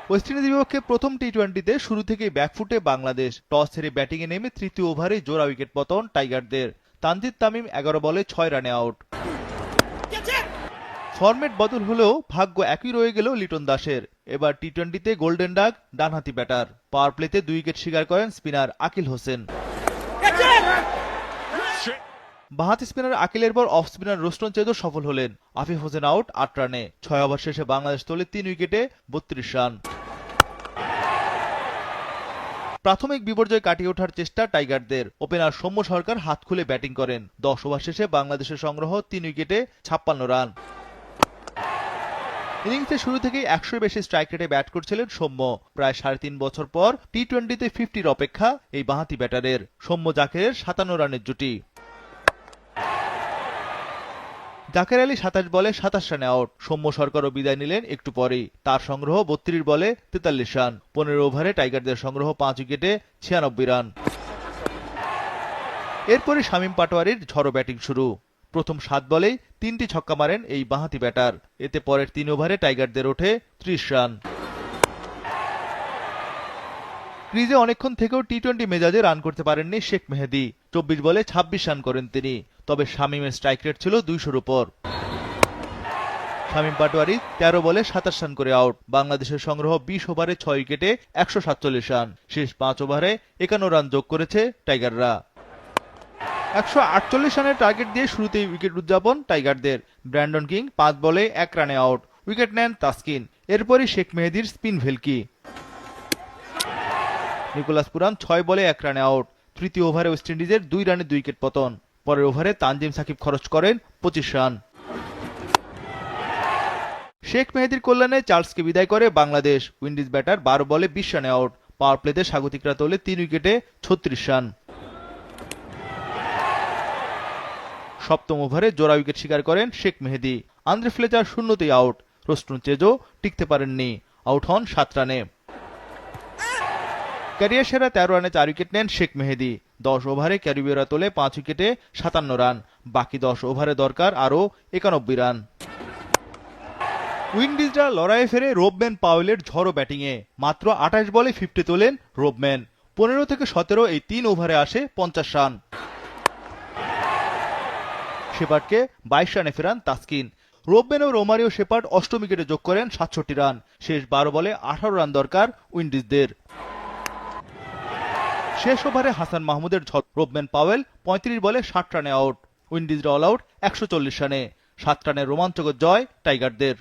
West ইন্ডিজের বিপক্ষে প্রথম টি-20তে শুরু থেকেই ব্যাকফুটে বাংলাদেশ। টস হেরে ব্যাটিংয়ে নেমে তৃতীয় ওভারে জোড়া উইকেট পতন টাইগারদের। তানজিদ তামিম 11 বলে 6 রানে আউট। ফরম্যাট বদল হলেও ভাগ্য একই রয়ে গেল লিটন দাসের। এবার টি-20তে গোল্ডেন ডাক ডানহাতি ব্যাটার। পাওয়ার প্লেতে 2 উইকেট শিকার করেন স্পিনার আকিল হোসেন। বাঁহাতি স্পিনার আকিলের পর অফ স্পিনার রোস্টন চেদো সফল হলেন। আফিফ হোসেন আউট 8 রানে। 6 ওভার শেষে বাংলাদেশ তোলে 3 উইকেটে 32 রান। প্রাথমিক বিপর্যয় কাটিয়ে ওঠার চেষ্টা টাইগারদের। ওপেনার সৌম্য সরকার হাত খুলে ব্যাটিং করেন। 10 ওভার শেষে বাংলাদেশের সংগ্রহ 3 উইকেটে 56 রান। ইনিংসের শুরু থেকেই 100-এর বেশি স্ট্রাইক রেটে ব্যাট করছিলেন সৌম্য। প্রায় 3.5 বছর পর টি-20তে 50-র অপেক্ষা এই বাঁহাতি ব্যাটারের। সৌম্য জাকেরের 57 রানের জুটি। জাকের আলী 27 বলে 27 রানে আউট। সৌম্য সরকারও বিদায় নিলেন একটু পরেই। তার সংগ্রহ 32 বলে 43 রান। 15 ওভারে টাইগারদের সংগ্রহ 5 উইকেটে 96 রান। এরপরই শামীম পাটোয়ারির ঝড়ো ব্যাটিং শুরু। প্রথম 7 বলেই 3টি ছক্কা মারেন এই বাঁহাতি ব্যাটার। এতে পরের 3 ওভারে টাইগারদের ওঠে 30 রান। ক্রিজে অনেকক্ষণ থেকেও টি-20 মেজাজে রান করতে পারেননি শেখ মেহেদী। 24 বলে 26 রান করেন তিনি। তবে শামীমের স্ট্রাইক রেট ছিল 200-র উপর। শামীম পাটোয়ারি 13 বলে 27 রান করে আউট। বাংলাদেশের সংগ্রহ 20 ওভারে 6 উইকেটে 147 রান। শেষ 5 ওভারে 51 রান যোগ করেছে টাইগাররা। 148 রানের টার্গেট দিয়ে শুরুতেই উইকেট উদযাপন টাইগারদের। ব্র্যান্ডন কিং 5 বলে 1 রানে আউট। উইকেট নেন তাসকিন। এরপরই শেখ মেহেদীর স্পিন ভেলকি। নিকোলাস পুরান 6 বলে 1 রানে আউট। তৃতীয় ওভারে ওয়েস্ট ইন্ডিজের 2 রানে 2 উইকেট পতন। পরের ওভারে তানজিম সাকিব খরচ করেন 25 রান। শেখ মেহেদীর কল্যাণে চার্লসকে বিদায় করে বাংলাদেশ। উইন্ডিজ ব্যাটার 12 বলে 20 রানে আউট। পাওয়ার প্লেতে স্বাগতিকরা তোলে 3 উইকেটে 36 রান। সপ্তম ওভারে জোড়া উইকেট শিকার করেন শেখ মেহেদী। আন্দ্রে ফ্লেচার শূন্যতেই আউট। রোস্টন চেজো টিকতে পারেননি, আউট হন 7 রানে। ক্যারিয়ার সেরা 13 রানে 4 উইকেট নেন শেখ মেহেদী। 10 ওভারে ক্যারিবীয়রা তোলে 5 উইকেটে 57 রান। বাকি 10 ওভারে দরকার আরও 91 রান। উইন্ডিজরা লড়াইয়ে ফেরে রোবম্যান পাওয়েলের ঝড়ো ব্যাটিংয়ে। মাত্র 28 বলে 50 তোলেন রোবম্যান। 15 থেকে 17 এই 3 ওভারে আসে 50 রান। শেপার্ডকে 22 রানে ফেরান তাসকিন। রোবম্যান ও রোমারিও শেপার্ড 8ম উইকেটে যোগ করেন 67 রান। শেষ 12 বলে 18 রান দরকার উইন্ডিজদের। শেষ ওভারে হাসান মাহমুদের ঝড়। রোবম্যান পাওয়েল 35 বলে 60 রানে আউট। উইন্ডিজরা অল আউট 140 রানে। 7 রানের রোমাঞ্চকর জয় টাইগারদের।